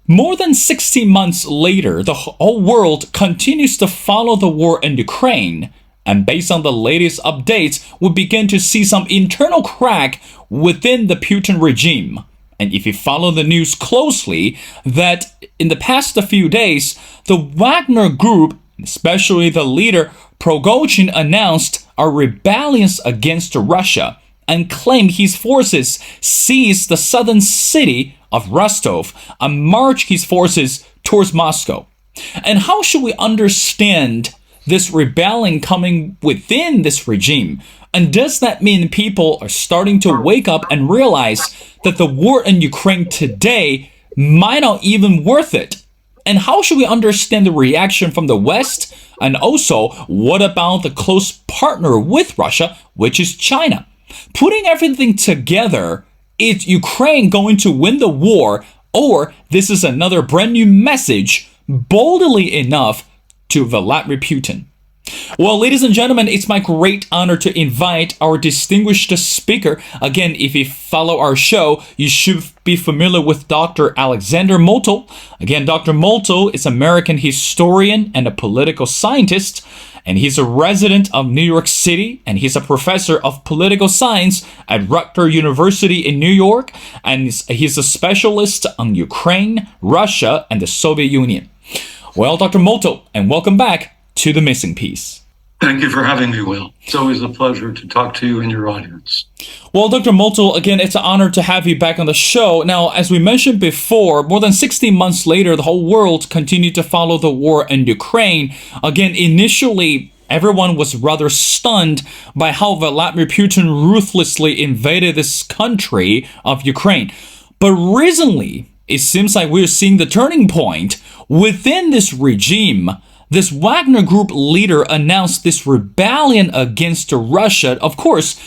More than 60 months later, the whole world continues to follow the war in Ukraine. And based on the latest updates, we begin to see some internal crack within the Putin regime. And if you follow the news closely, that in the past few days, the Wagner Group, especially the leader Prigozhin, announced a rebellion against Russia and claimed his forces seized the southern city of Rostov and marched his forces towards Moscow. And how should we understand this rebellion coming within this regime? And does that mean people are starting to wake up and realize that the war in Ukraine today might not even worth it? And how should we understand the reaction from the West? And also, what about the close partner with Russia, which is China? Putting everything together, is Ukraine going to win the war, or this is another brand new message, boldly enough, to Vladimir Putin? Well, ladies and gentlemen, it's my great honor to invite our distinguished speaker. Again, if you follow our show, you should be familiar with Dr. Alexander Moltl. Again, Dr. Moltl is an American historian and a political scientist, and he's a resident of New York City, and he's a professor of political science at Rutgers University in New York, and he's a specialist on Ukraine, Russia, and the Soviet Union. Well, Dr. Moltl, and welcome back to The Missing Piece. Thank you for having me, Will. It's always a pleasure to talk to you and your audience. Well, Dr. Moltl, again, it's an honor to have you back on the show. Now, as we mentioned before, more than 60 months later, the whole world continued to follow the war in Ukraine. Again, initially, everyone was rather stunned by how Vladimir Putin ruthlessly invaded this country of Ukraine. But recently, it seems like we're seeing the turning point within this regime. This Wagner Group leader announced this rebellion against Russia. Of course,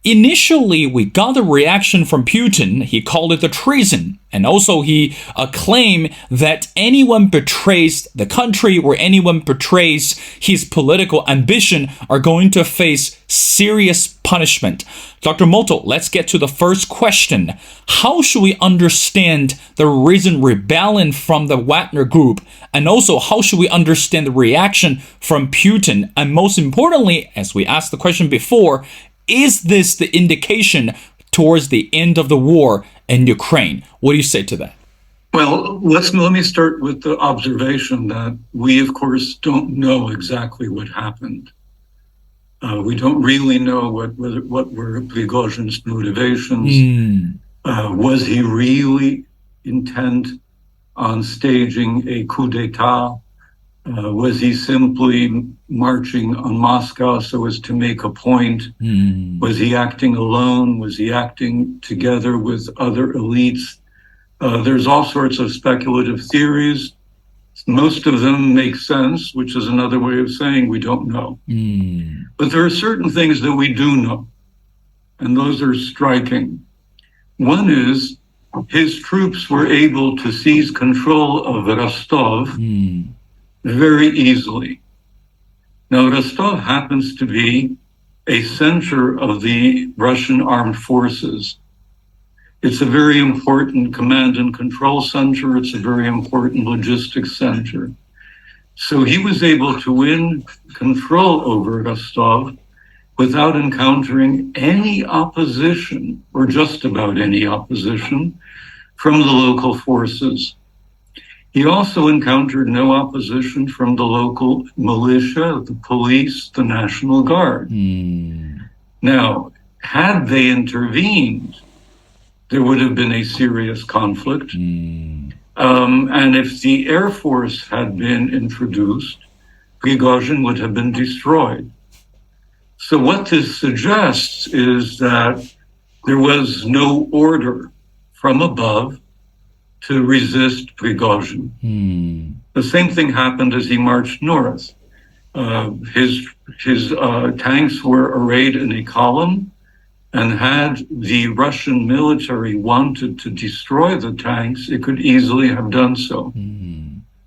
initially we got the reaction from Putin. He called it the treason. And also he claimed that anyone betrays the country or anyone betrays his political ambition are going to face serious punishment. Dr. Moltl, let's get to the first question. How should we understand the recent rebellion from the Wagner Group? And also, how should we understand the reaction from Putin? And most importantly, as we asked the question before, is this the indication towards the end of the war in Ukraine? What do you say to that? Well, let me start with the observation that we, of course, don't know exactly what happened. We don't really know what were Prigozhin's motivations. Was he really intent on staging a coup d'etat? Was he simply marching on Moscow so as to make a point? Was he acting alone? Was he acting together with other elites? There's all sorts of speculative theories. Most of them make sense, which is another way of saying we don't know. But there are certain things that we do know, and those are striking. One is his troops were able to seize control of Rostov very easily. Now, Rostov happens to be a center of the Russian armed forces. It's a very important command and control center. It's a very important logistics center. So he was able to win control over Rostov without encountering any opposition, or just about any opposition, from the local forces. He also encountered no opposition from the local militia, the police, the National Guard. Now, had they intervened, there would have been a serious conflict. And if the Air Force had been introduced, Prigozhin would have been destroyed. So what this suggests is that there was no order from above to resist Prigozhin. The same thing happened as he marched north. His tanks were arrayed in a column, and had the Russian military wanted to destroy the tanks, it could easily have done so.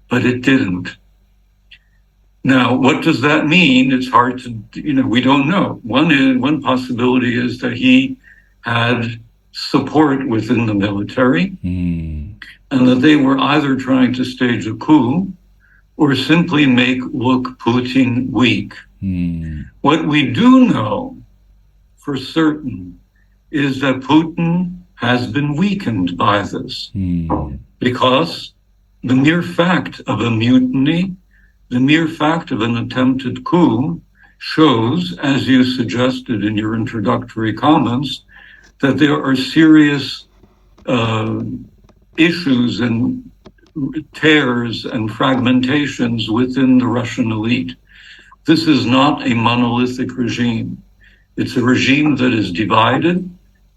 But it didn't. Now, what does that mean? It's hard to, we don't know. One possibility is that he had support within the military, and that they were either trying to stage a coup or simply make look Putin weak. What we do know for certain is that Putin has been weakened by this, because the mere fact of a mutiny, the mere fact of an attempted coup, shows, as you suggested in your introductory comments, that there are serious issues and tears and fragmentations within the Russian elite. This is not a monolithic regime. It's a regime that is divided,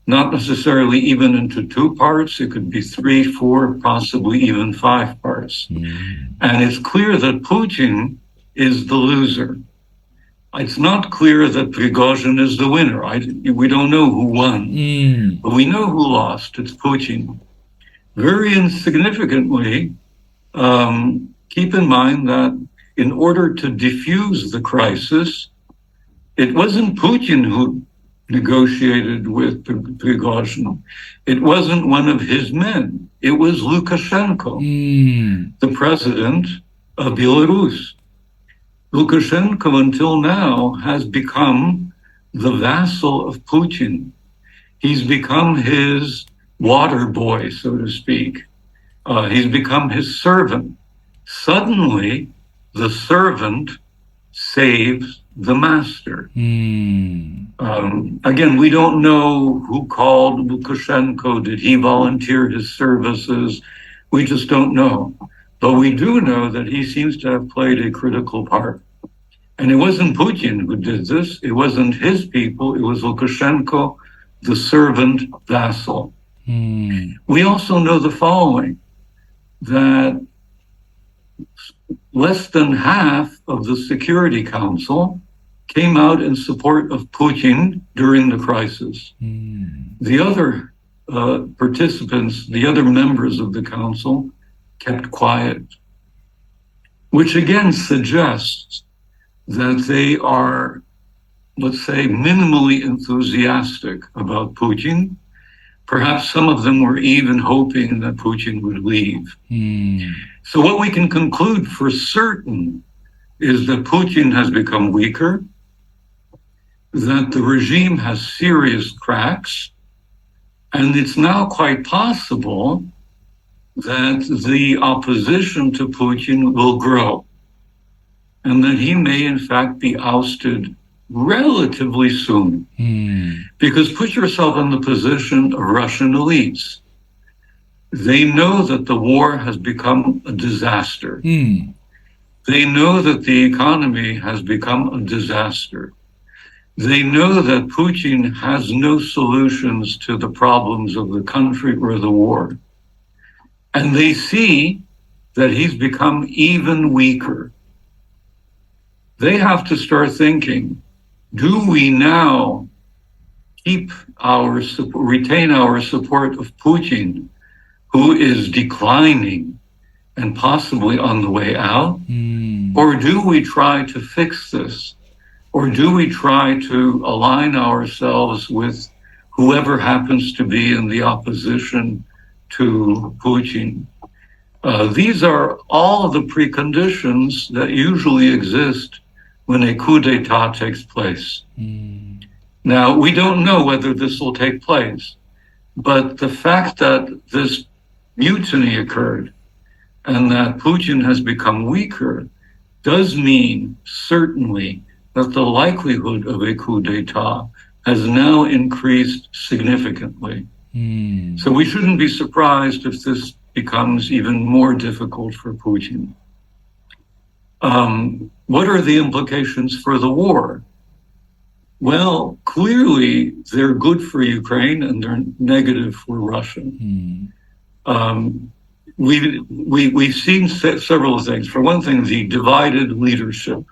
not necessarily even into two parts. It could be 3, 4, possibly even 5 parts. And it's clear that Putin is the loser. It's not clear that Prigozhin is the winner. We don't know who won, but we know who lost. It's Putin. Very insignificantly, keep in mind that in order to defuse the crisis, it wasn't Putin who negotiated with Prigozhin. It wasn't one of his men. It was Lukashenko, the president of Belarus. Lukashenko, until now, has become the vassal of Putin. He's become his water boy, so to speak. He's become his servant. Suddenly, the servant saves the master. Again, we don't know who called Lukashenko. Did he volunteer his services? We just don't know. But we do know that he seems to have played a critical part. And it wasn't Putin who did this. It wasn't his people. It was Lukashenko, the servant vassal. We also know the following, that less than half of the Security Council came out in support of Putin during the crisis. The other participants, the other members of the council, kept quiet, which again suggests that they are, let's say, minimally enthusiastic about Putin. Perhaps some of them were even hoping that Putin would leave. So what we can conclude for certain is that Putin has become weaker, that the regime has serious cracks, and it's now quite possible that the opposition to Putin will grow, and that he may in fact be ousted relatively soon. Because put yourself in the position of Russian elites. They know that the war has become a disaster. They know that the economy has become a disaster. They know that Putin has no solutions to the problems of the country or the war. And they see that he's become even weaker. They have to start thinking, do we now retain our support of Putin, who is declining and possibly on the way out? Or do we try to fix this? Or do we try to align ourselves with whoever happens to be in the opposition to Putin? These are all the preconditions that usually exist when a coup d'etat takes place. Now, we don't know whether this will take place, but the fact that this mutiny occurred and that Putin has become weaker does mean certainly that the likelihood of a coup d'etat has now increased significantly. So we shouldn't be surprised if this becomes even more difficult for Putin. What are the implications for the war? Well, clearly they're good for Ukraine and they're negative for Russia. We've seen several things. For one thing, the divided leadership.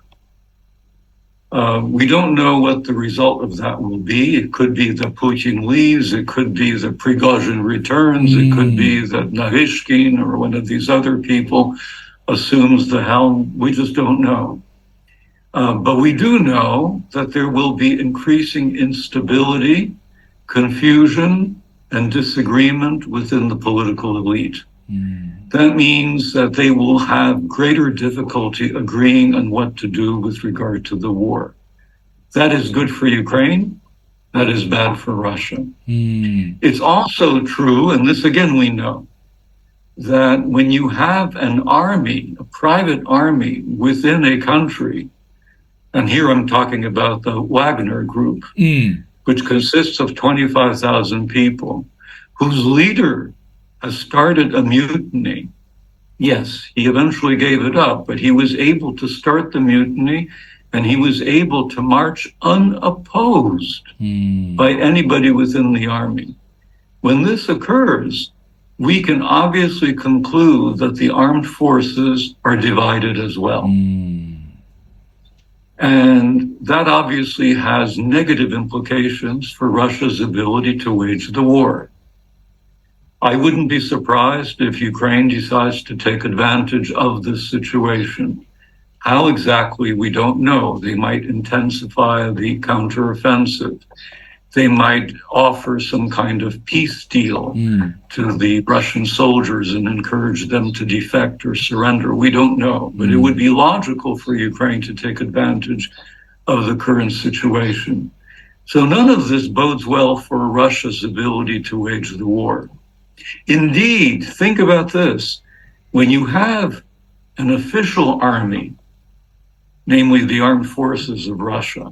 We don't know what the result of that will be. It could be that Putin leaves. It could be that Prigozhin returns. It could be that Naryshkin or one of these other people assumes the helm. We just don't know. But we do know that there will be increasing instability, confusion, and disagreement within the political elite. That means that they will have greater difficulty agreeing on what to do with regard to the war. That is good for Ukraine. That is bad for Russia. It's also true, and this again we know, that when you have an army, a private army within a country, and here I'm talking about the Wagner Group, which consists of 25,000 people, whose leader has started a mutiny. Yes, he eventually gave it up, but he was able to start the mutiny, and he was able to march unopposed by anybody within the army. When this occurs, we can obviously conclude that the armed forces are divided as well. And that obviously has negative implications for Russia's ability to wage the war. I wouldn't be surprised if Ukraine decides to take advantage of this situation. How exactly, we don't know. They might intensify the counteroffensive. They might offer some kind of peace deal to the Russian soldiers and encourage them to defect or surrender. We don't know, but it would be logical for Ukraine to take advantage of the current situation. So none of this bodes well for Russia's ability to wage the war. Indeed, think about this. When you have an official army, namely the armed forces of Russia,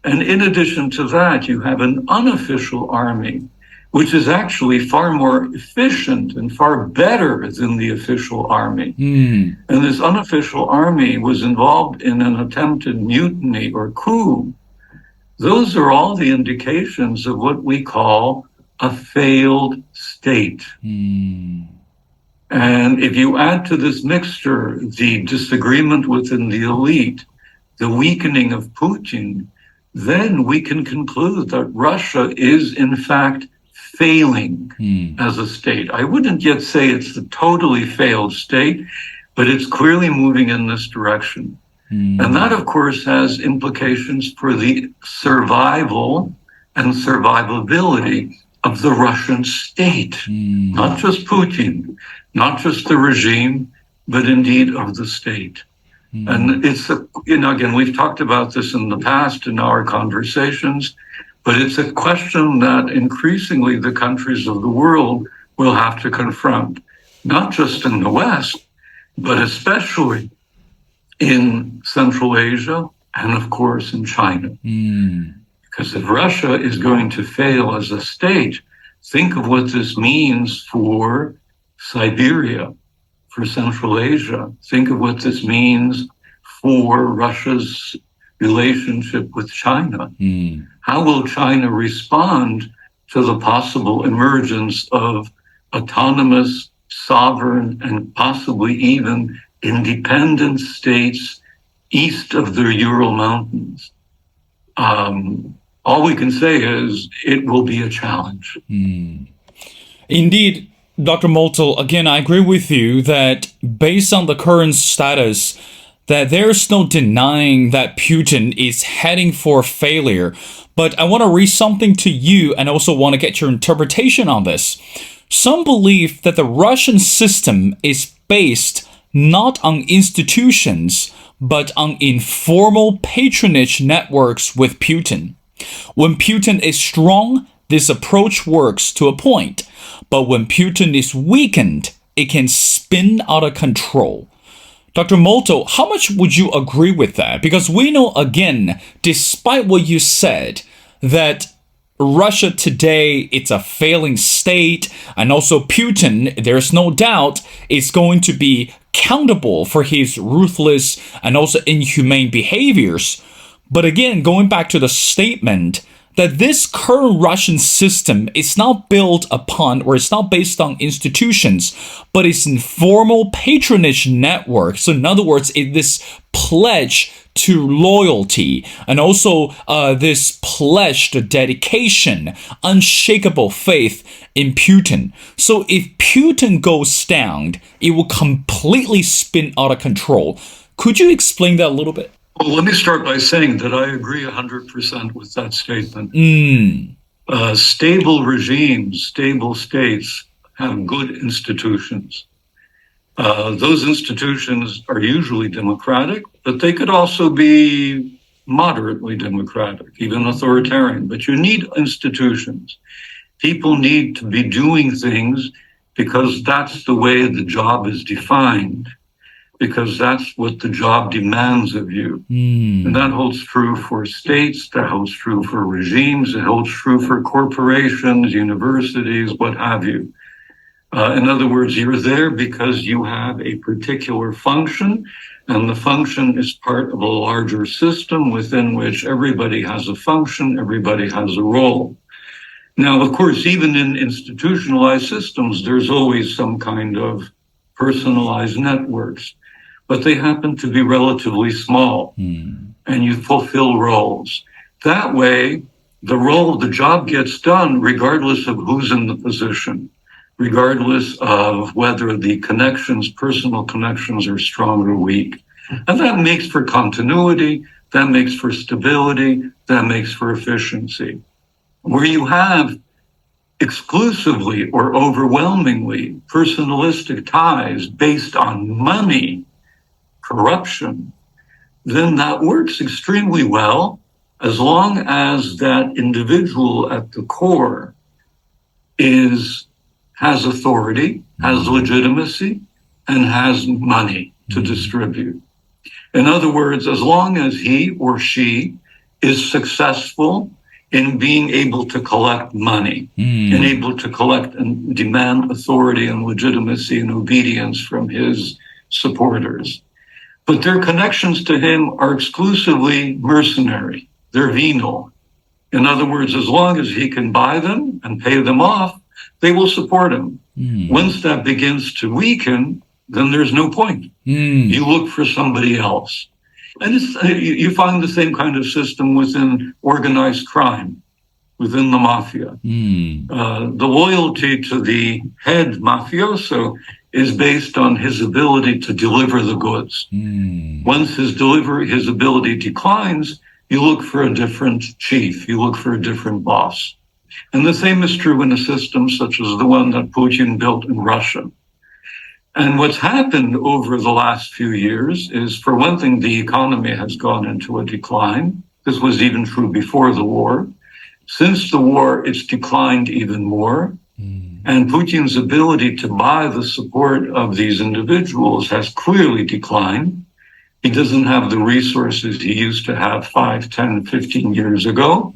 and in addition to that, you have an unofficial army, which is actually far more efficient and far better than the official army. And this unofficial army was involved in an attempted mutiny or coup. Those are all the indications of what we call a failed state. And if you add to this mixture the disagreement within the elite, the weakening of Putin, then we can conclude that Russia is in fact failing as a state. I wouldn't yet say it's a totally failed state, but it's clearly moving in this direction. And that, of course, has implications for the survival and survivability of the Russian state, not just Putin, not just the regime, but indeed of the state. And it's, again, we've talked about this in the past in our conversations, but it's a question that increasingly the countries of the world will have to confront, not just in the West, but especially in Central Asia and, of course, in China. Because if Russia is going to fail as a state, think of what this means for Siberia, for Central Asia. Think of what this means for Russia's relationship with China. How will China respond to the possible emergence of autonomous, sovereign, and possibly even independent states east of the Ural Mountains? All we can say is it will be a challenge. Indeed, Dr. Moltl, again, I agree with you that based on the current status, that there's no denying that Putin is heading for failure. But I want to read something to you and also want to get your interpretation on this. Some believe that the Russian system is based not on institutions, but on informal patronage networks with Putin. When Putin is strong, this approach works to a point. But when Putin is weakened, it can spin out of control. Dr. Moltl, how much would you agree with that? Because we know, again, despite what you said, that Russia today, it's a failing state, and also Putin, there's no doubt, is going to be accountable for his ruthless and also inhumane behaviors. But again, going back to the statement that this current Russian system is not built upon, or it's not based on institutions, but it's informal patronage network. So in other words, this pledge to loyalty, and also this pledge to dedication, unshakable faith in Putin. So if Putin goes down, it will completely spin out of control. Could you explain that a little bit? Well, let me start by saying that I agree 100% with that statement. Stable regimes, stable states have good institutions. Those institutions are usually democratic, but they could also be moderately democratic, even authoritarian. But you need institutions. People need to be doing things because that's the way the job is defined, because that's what the job demands of you. And that holds true for states, that holds true for regimes, it holds true for corporations, universities, what have you. In other words, you're there because you have a particular function, and the function is part of a larger system within which everybody has a function, everybody has a role. Now, of course, even in institutionalized systems, there's always some kind of personalized networks, but they happen to be relatively small, and you fulfill roles. That way, the job gets done regardless of who's in the position, regardless of whether the personal connections are strong or weak. And that makes for continuity, that makes for stability, that makes for efficiency. Where you have exclusively or overwhelmingly personalistic ties based on money, corruption, then that works extremely well as long as that individual at the core has authority, has legitimacy, and has money to distribute. In other words, as long as he or she is successful in being able to collect money and able to collect and demand authority and legitimacy and obedience from his supporters. But their connections to him are exclusively mercenary. They're venal. In other words, as long as he can buy them and pay them off, they will support him. Once that begins to weaken, then there's no point. You look for somebody else. And you find the same kind of system within organized crime, within the mafia. The loyalty to the head mafioso is based on his ability to deliver the goods. Once his ability declines, you look for a different chief, you look for a different boss. And the same is true in a system such as the one that Putin built in Russia. And what's happened over the last few years is, for one thing, the economy has gone into a decline. This was even true before the war. Since the war, it's declined even more. And Putin's ability to buy the support of these individuals has clearly declined. He doesn't have the resources he used to have 5, 10, 15 years ago.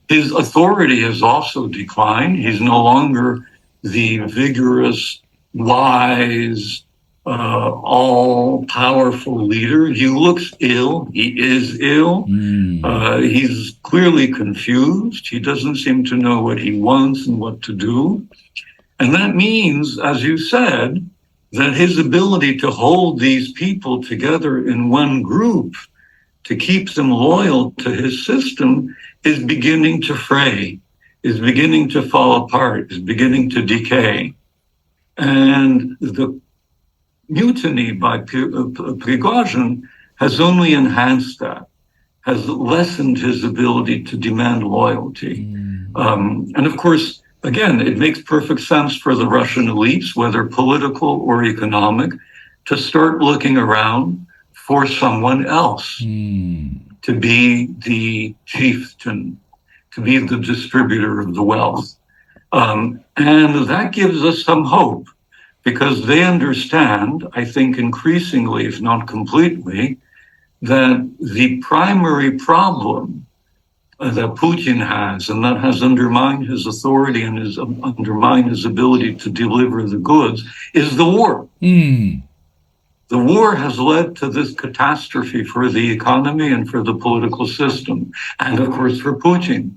His authority has also declined. He's no longer the vigorous, wise, all-powerful leader. He looks ill. He is ill. He's clearly confused. He doesn't seem to know what he wants and what to do. And that means, as you said, that his ability to hold these people together in one group, to keep them loyal to his system, is beginning to fray, is beginning to fall apart, is beginning to decay. And the mutiny by Prigozhin has only enhanced that, has lessened his ability to demand loyalty. And of course, again, it makes perfect sense for the Russian elites, whether political or economic, to start looking around for someone else to be the chieftain, to be the distributor of the wealth. And that gives us some hope, because they understand, I think increasingly, if not completely, that the primary problem that Putin has, and that has undermined his authority and has undermined his ability to deliver the goods, is the war. The war has led to this catastrophe for the economy and for the political system, and of course for Putin.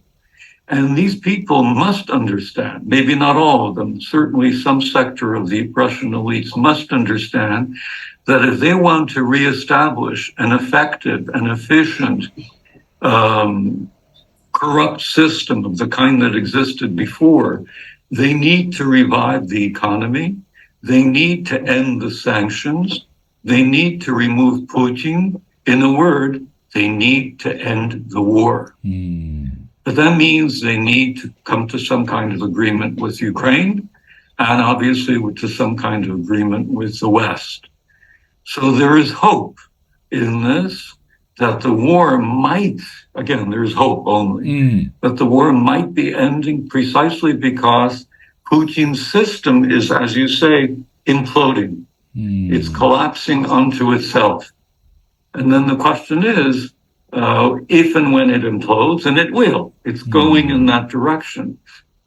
And these people must understand, maybe not all of them, certainly some sector of the Russian elites must understand that if they want to reestablish an effective and efficient corrupt system of the kind that existed before, they need to revive the economy, they need to end the sanctions, they need to remove Putin. In a word, they need to end the war. But that means they need to come to some kind of agreement with Ukraine and obviously to some kind of agreement with the West. So there is hope in this that the war might, again, there's hope only, that the war might be ending precisely because Putin's system is, as you say, imploding. It's collapsing onto itself. And then the question is, if and when it implodes, and it will, it's going in that direction,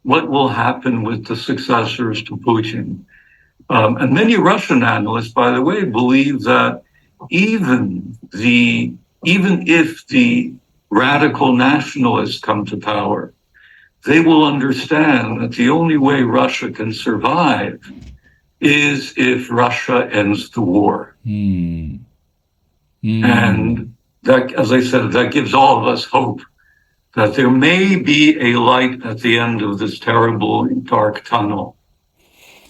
what will happen with the successors to Putin? And many Russian analysts, by the way, believe that even if the radical nationalists come to power, they will understand that the only way Russia can survive is if Russia ends the war. And that, as I said, that gives all of us hope that there may be a light at the end of this terrible, dark tunnel.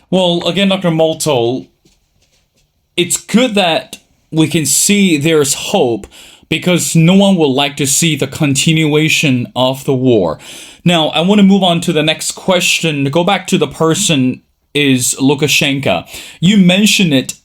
Well, again, Dr. Molto, it's good that we can see there's hope because no one would like to see the continuation of the war. Now, I want to move on to the next question. Go back to the person is Lukashenko. You mentioned it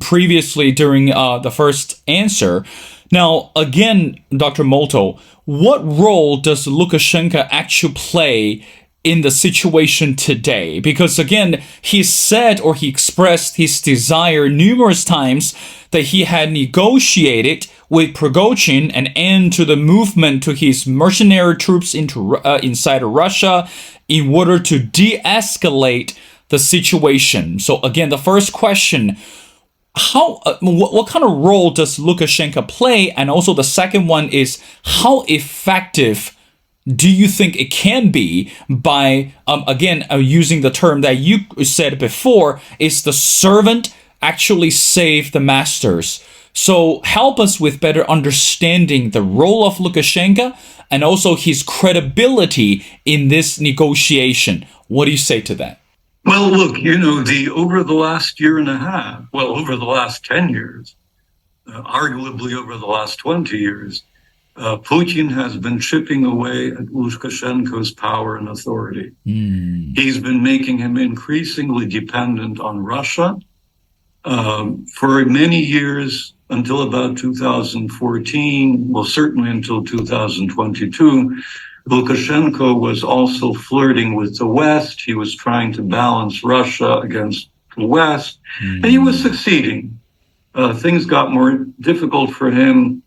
previously during the first answer. Now, again, Dr. Molto, what role does Lukashenko actually play in the situation today? Because again, he said or he expressed his desire numerous times that he had negotiated with Prigozhin an end to the movement to his mercenary troops inside of Russia in order to de-escalate the situation. So again, the first question, what kind of role does Lukashenko play? And also the second one is, how effective do you think it can be by, again, using the term that you said before, is the servant actually save the masters? So help us with better understanding the role of Lukashenko and also his credibility in this negotiation. What do you say to that? Well, look, over the last year and a half, over the last 10 years, arguably over the last 20 years, Putin has been chipping away at Lukashenko's power and authority. He's been making him increasingly dependent on Russia. For many years, until about 2014, certainly until 2022, Lukashenko was also flirting with the West. He was trying to balance Russia against the West, and he was succeeding. Things got more difficult for him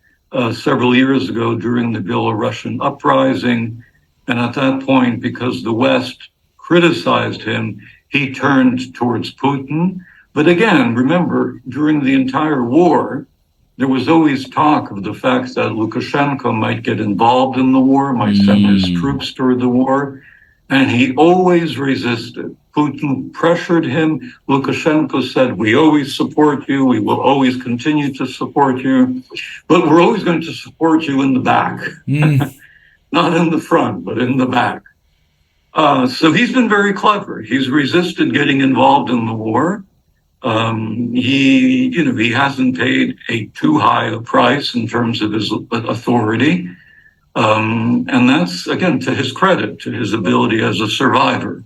several years ago during the Belarusian uprising. And at that point, because the West criticized him, he turned towards Putin. But again, remember, during the entire war, there was always talk of the fact that Lukashenko might get involved in the war, might send his troops toward the war, and he always resisted. Putin pressured him. Lukashenko said, we always support you, we will always continue to support you, but we're always going to support you in the back. Not in the front, but in the back. So he's been very clever. He's resisted getting involved in the war. He hasn't paid a too high a price in terms of his authority. And that's, again, to his credit, to his ability as a survivor.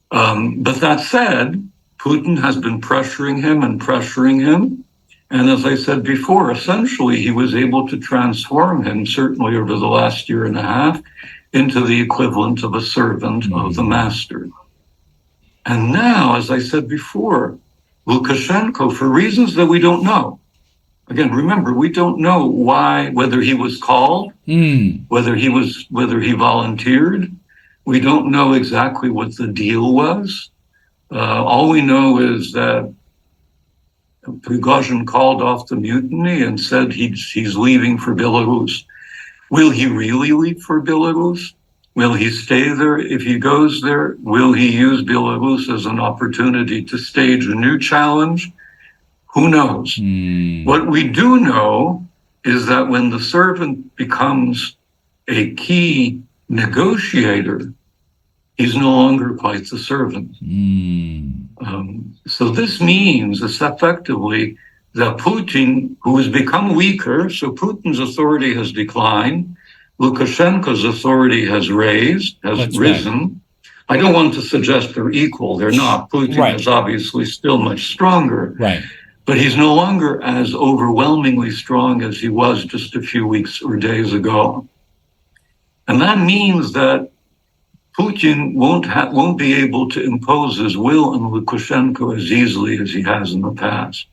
But that said, Putin has been pressuring him. And as I said before, essentially, he was able to transform him, certainly over the last year and a half, into the equivalent of a servant of the master. And now, as I said before, Lukashenko, for reasons that we don't know. Again, remember, we don't know whether he was called, whether he volunteered. We don't know exactly what the deal was. All we know is that Prigozhin called off the mutiny and said he's leaving for Belarus. Will he really leave for Belarus? Will he stay there if he goes there? Will he use Belarus as an opportunity to stage a new challenge? Who knows? What we do know is that when the servant becomes a key negotiator, he's no longer quite the servant. So this means effectively that Putin, who has become weaker, so Putin's authority has declined, Lukashenko's authority has That's right. risen. I don't want to suggest they're equal. They're not. Putin Right. is obviously still much stronger, Right. but he's no longer as overwhelmingly strong as he was just a few weeks or days ago. And that means that Putin won't be able to impose his will on Lukashenko as easily as he has in the past.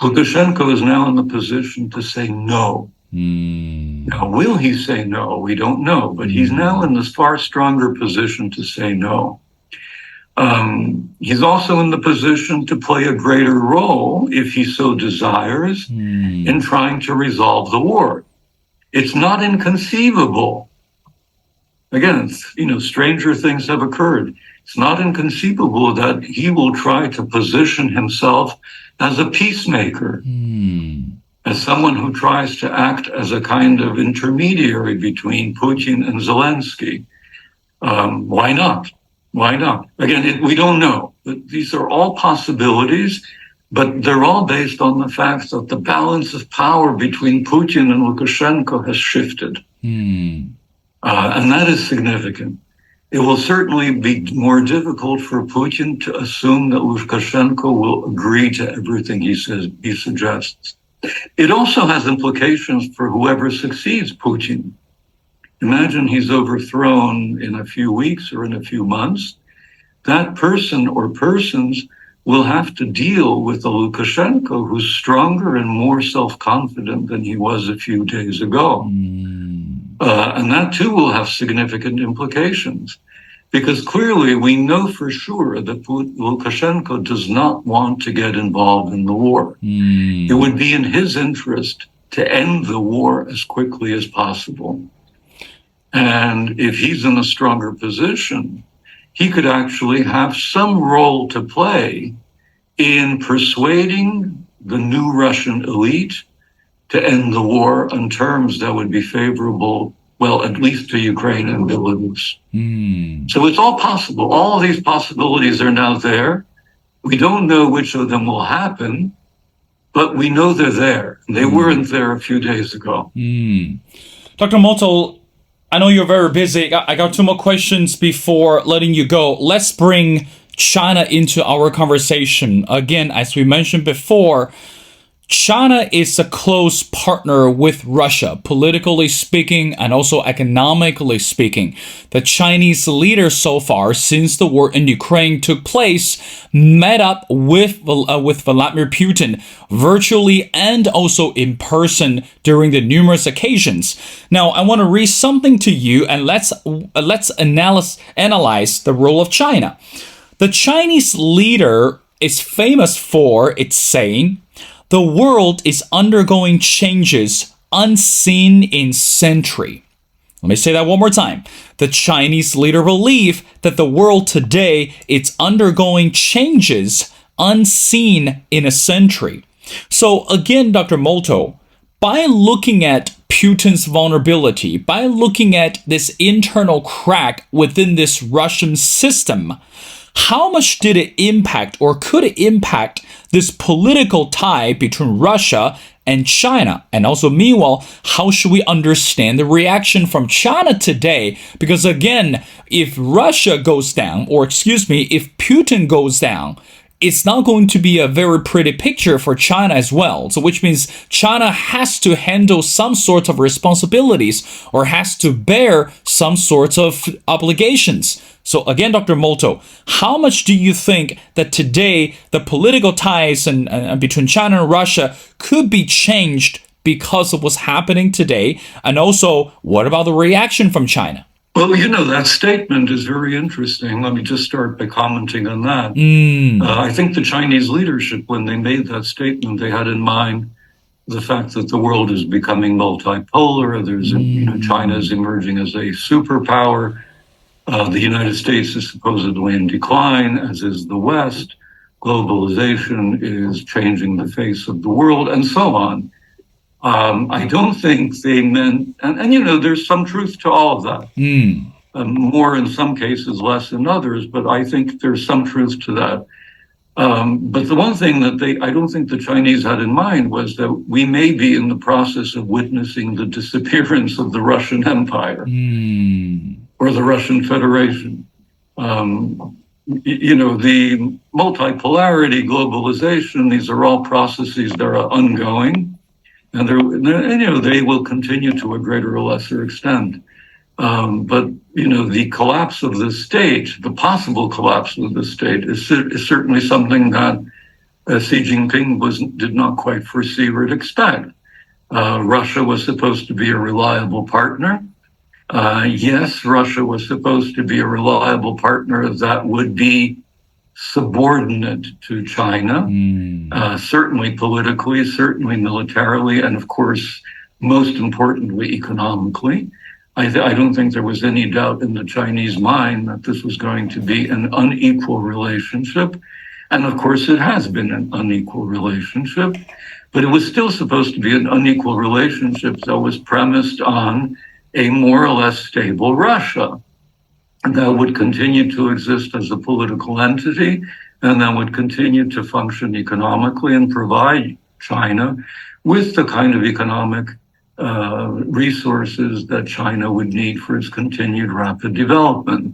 Lukashenko is now in the position to say no. Now, will he say no? We don't know, but he's now in this far stronger position to say no. He's also in the position to play a greater role, if he so desires, in trying to resolve the war. It's not inconceivable. Again, stranger things have occurred. It's not inconceivable that he will try to position himself as a peacemaker, as someone who tries to act as a kind of intermediary between Putin and Zelensky. Why not? Why not? Again, we don't know. These are all possibilities, but they're all based on the fact that the balance of power between Putin and Lukashenko has shifted. And that is significant. It will certainly be more difficult for Putin to assume that Lukashenko will agree to everything he suggests. It also has implications for whoever succeeds Putin. Imagine he's overthrown in a few weeks or in a few months. That person or persons will have to deal with a Lukashenko who's stronger and more self-confident than he was a few days ago. And that too will have significant implications, because clearly we know for sure that Lukashenko does not want to get involved in the war. It would be in his interest to end the war as quickly as possible. And if he's in a stronger position, he could actually have some role to play in persuading the new Russian elite to end the war on terms that would be favorable, well, at least to Ukraine and Belarus. So it's all possible. All of these possibilities are now there. We don't know which of them will happen, but we know they're there. They weren't there a few days ago. Dr. Motyl, I know you're very busy. I got two more questions before letting you go. Let's bring China into our conversation. Again, as we mentioned before, China is a close partner with Russia, politically speaking and also economically speaking. The Chinese leaders so far, since the war in Ukraine took place, met up with Vladimir Putin virtually and also in person during the numerous occasions. Now, I want to read something to you, and let's analyze the role of China. The Chinese leader is famous for its saying, "The world is undergoing changes unseen in century." Let me say that one more time. The Chinese leader believes that the world today is undergoing changes unseen in a century. So again, Dr. Motyl, by looking at Putin's vulnerability, by looking at this internal crack within this Russian system, how much did it impact or could it impact this political tie between Russia and China? And also, meanwhile, how should we understand the reaction from China today? Because again, if Russia goes down, or if Putin goes down, it's not going to be a very pretty picture for China as well. So which means China has to handle some sorts of responsibilities or has to bear some sorts of obligations. So again, Dr. Motyl, how much do you think that today the political ties and between China and Russia could be changed because of what's happening today? And also, what about the reaction from China? Well, that statement is very interesting. Let me just start by commenting on that. I think the Chinese leadership, when they made that statement, they had in mind the fact that the world is becoming multipolar. China is emerging as a superpower. The United States is supposedly in decline, as is the West. Globalization is changing the face of the world, and so on. I don't think they meant, and there's some truth to all of that. More in some cases, less in others, but I think there's some truth to that. But the one thing that I don't think the Chinese had in mind was that we may be in the process of witnessing the disappearance of the Russian Empire or the Russian Federation. The multipolarity, globalization, these are all processes that are ongoing, and they will continue to a greater or lesser extent. But the collapse of the state, the possible collapse of the state, is certainly something that Xi Jinping did not quite foresee or expect. Russia was supposed to be a reliable partner. Yes, Russia was supposed to be a reliable partner that would be subordinate to China, certainly politically, certainly militarily, and of course, most importantly, economically. I don't think there was any doubt in the Chinese mind that this was going to be an unequal relationship. And of course, it has been an unequal relationship, but it was still supposed to be an unequal relationship that was premised on a more or less stable Russia that would continue to exist as a political entity and that would continue to function economically and provide China with the kind of economic resources that China would need for its continued rapid development.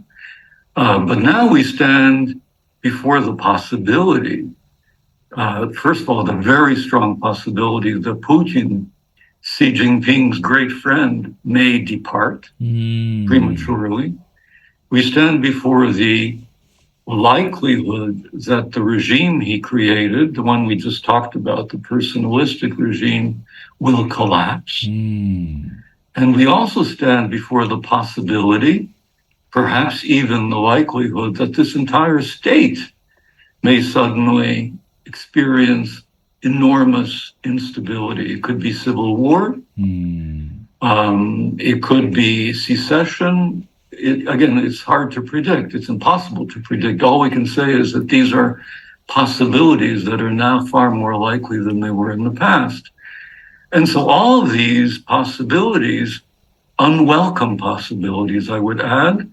But now we stand before the possibility, first of all, the very strong possibility that Putin, Xi Jinping's great friend, may depart prematurely. We stand before the likelihood that the regime he created, the one we just talked about, the personalistic regime, will collapse. And we also stand before the possibility, perhaps even the likelihood, that this entire state may suddenly experience enormous instability. It could be civil war. It could be secession. Again, it's hard to predict. It's impossible to predict. All we can say is that these are possibilities that are now far more likely than they were in the past. And so all of these possibilities, unwelcome possibilities, I would add,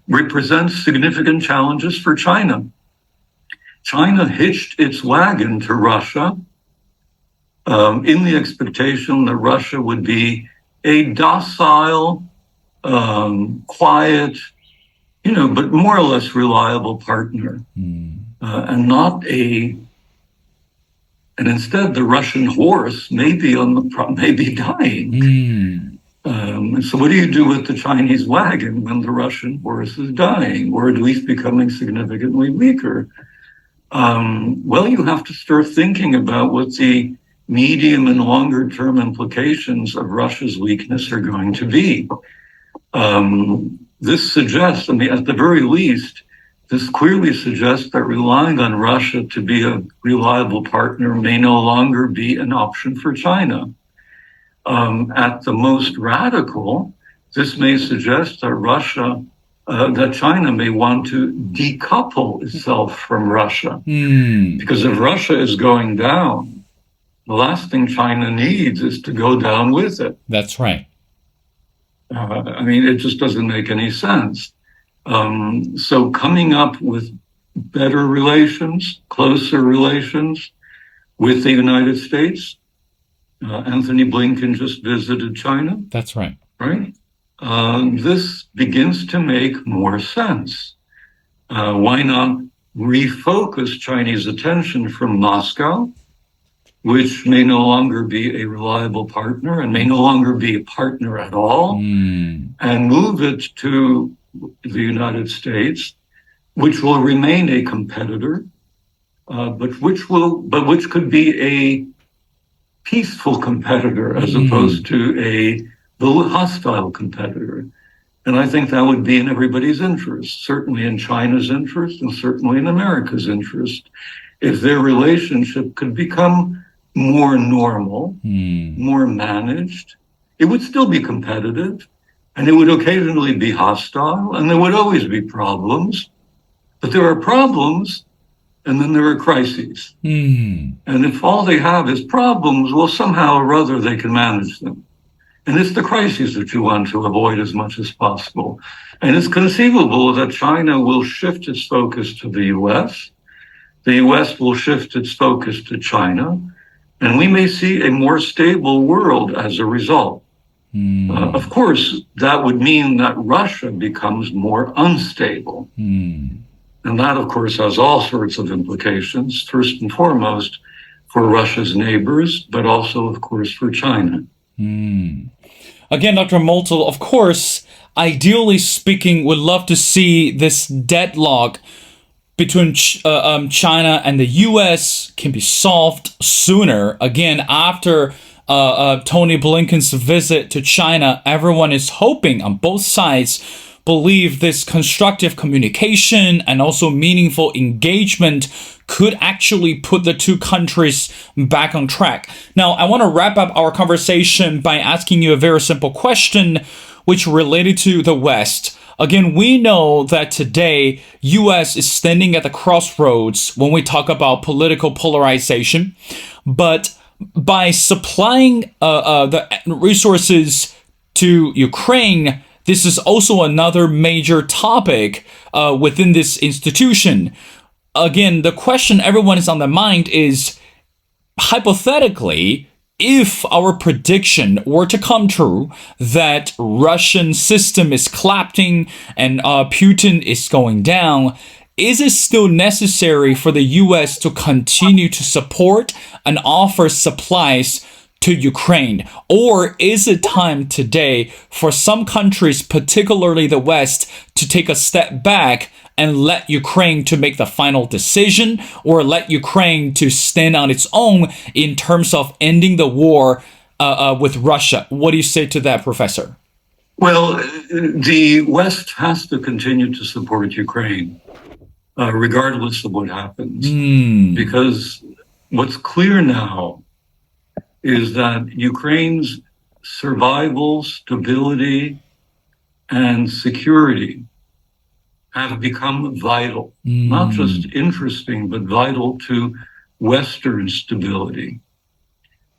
represent significant challenges for China. China hitched its wagon to Russia in the expectation that Russia would be a docile, quiet, but more or less reliable partner, and not and instead the Russian horse may be dying. So what do you do with the Chinese wagon when the Russian horse is dying, or at least becoming significantly weaker? Well, you have to start thinking about what the medium and longer term implications of Russia's weakness are going to be. This suggests, at the very least, this clearly suggests that relying on Russia to be a reliable partner may no longer be an option for China. At the most radical, this may suggest that that China may want to decouple itself from Russia. Because if Russia is going down, the last thing China needs is to go down with it. That's right. It just doesn't make any sense. So coming up with better relations, closer relations with the United States. Anthony Blinken just visited China. That's right. Right? This begins to make more sense. Why not refocus Chinese attention from Moscow, which may no longer be a reliable partner and may no longer be a partner at all, and move it to the United States, which will remain a competitor, but which could be a peaceful competitor as opposed to a hostile competitor. And I think that would be in everybody's interest, certainly in China's interest and certainly in America's interest, if their relationship could become more normal, more managed. It would still be competitive, and it would occasionally be hostile, and there would always be problems. But there are problems, and then there are crises. And if all they have is problems, well, somehow or other they can manage them. And it's the crises that you want to avoid as much as possible. And it's conceivable that China will shift its focus to the US, the US will shift its focus to China, and we may see a more stable world as a result. Of course, that would mean that Russia becomes more unstable. And that, of course, has all sorts of implications, first and foremost for Russia's neighbors, but also, of course, for China. Again, Dr. Motyl, of course, ideally speaking, would love to see this deadlock between China and the U.S. can be solved sooner. Again, after Tony Blinken's visit to China, everyone is hoping on both sides believe this constructive communication and also meaningful engagement could actually put the two countries back on track. Now, I want to wrap up our conversation by asking you a very simple question, which related to the West. Again, we know that today, U.S. is standing at the crossroads when we talk about political polarization, but by supplying the resources to Ukraine, this is also another major topic within this institution. Again, the question everyone is on their mind is, hypothetically, if our prediction were to come true that Russian system is collapsing and Putin is going down, is it still necessary for the U.S. to continue to support and offer supplies to Ukraine? Or is it time today for some countries, particularly the West, to take a step back and let Ukraine to make the final decision, or let Ukraine to stand on its own in terms of ending the war with Russia? What do you say to that, Professor? Well, the West has to continue to support Ukraine, regardless of what happens. Because what's clear now is that Ukraine's survival, stability, and security have become vital, not just interesting, but vital to Western stability.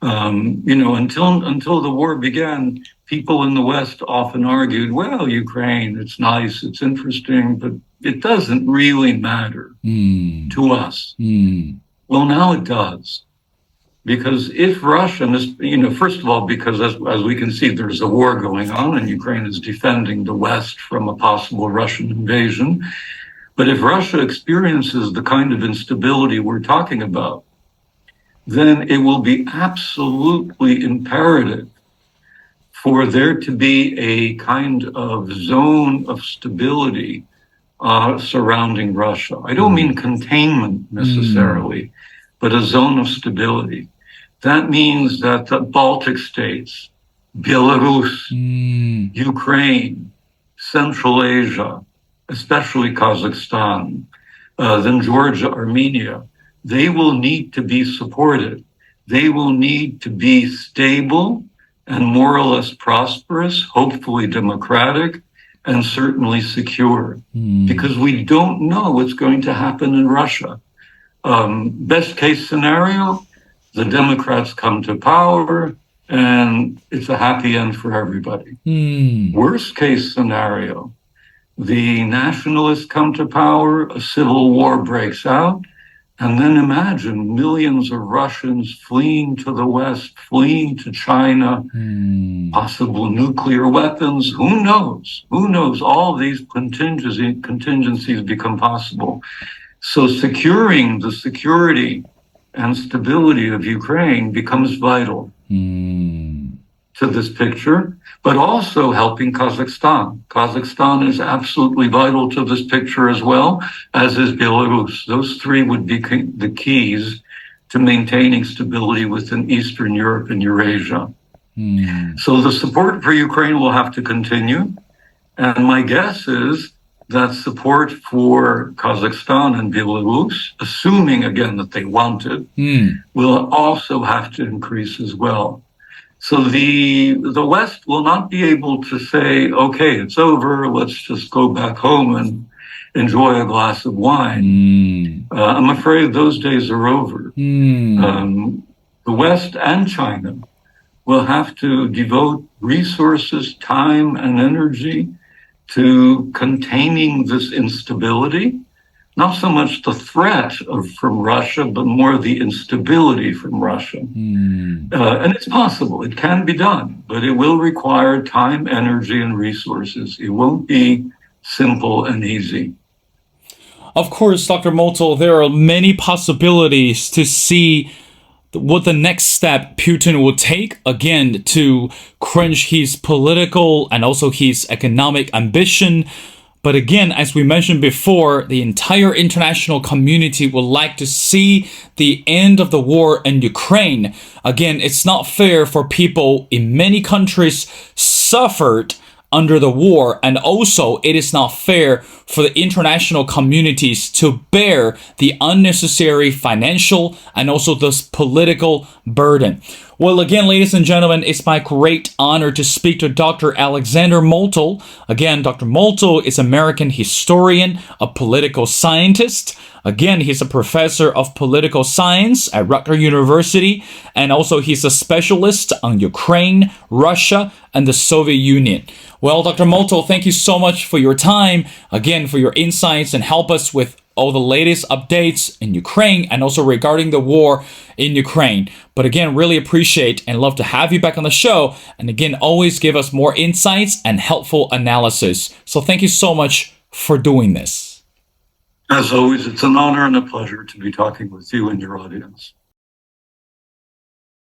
Until the war began, people in the West often argued, well, Ukraine, it's nice, it's interesting, but it doesn't really matter to us. Well, now it does. Because if Russia, first of all, because as we can see, there's a war going on and Ukraine is defending the West from a possible Russian invasion. But if Russia experiences the kind of instability we're talking about, then it will be absolutely imperative for there to be a kind of zone of stability surrounding Russia. I don't mean containment necessarily, but a zone of stability. That means that the Baltic states, Belarus, Ukraine, Central Asia, especially Kazakhstan, then Georgia, Armenia, they will need to be supported. They will need to be stable and more or less prosperous, hopefully democratic, and certainly secure, because we don't know what's going to happen in Russia. Best case scenario, the Democrats come to power and it's a happy end for everybody. Worst case scenario, the nationalists come to power, a civil war breaks out, and then imagine millions of Russians fleeing to the West, fleeing to China, possible nuclear weapons. Who knows? Who knows? All these contingencies become possible. So securing the security and stability of Ukraine becomes vital to this picture, but also helping Kazakhstan. Kazakhstan is absolutely vital to this picture as well, as is Belarus. Those three would be the keys to maintaining stability within Eastern Europe and Eurasia. So the support for Ukraine will have to continue. And my guess is that support for Kazakhstan and Belarus, assuming again that they want it, will also have to increase as well. So the West will not be able to say, okay, it's over, let's just go back home and enjoy a glass of wine. I'm afraid those days are over. The West and China will have to devote resources, time, and energy to containing this instability, not so much the threat from Russia, but more the instability from Russia. And it's possible, it can be done, but it will require time, energy, and resources. It won't be simple and easy. Of course, Dr. Motul, there are many possibilities to see what the next step Putin will take, again, to quench his political and also his economic ambition. But again, as we mentioned before, the entire international community would like to see the end of the war in Ukraine. Again, it's not fair for people in many countries suffered under the war, and also it is not fair for the international communities to bear the unnecessary financial and also this political burden. Well, again, ladies and gentlemen, it's my great honor to speak to Dr. Alexander Motul. Again, Dr. Motul is an American historian, a political scientist. Again, he's a professor of political science at Rutgers University, and also he's a specialist on Ukraine, Russia, and the Soviet Union. Well, Dr. Motul, thank you so much for your time, again, for your insights, and help us with all the latest updates in Ukraine and also regarding the war in Ukraine. But again, really appreciate and love to have you back on the show. And again, always give us more insights and helpful analysis. So thank you so much for doing this. As always, it's an honor and a pleasure to be talking with you and your audience.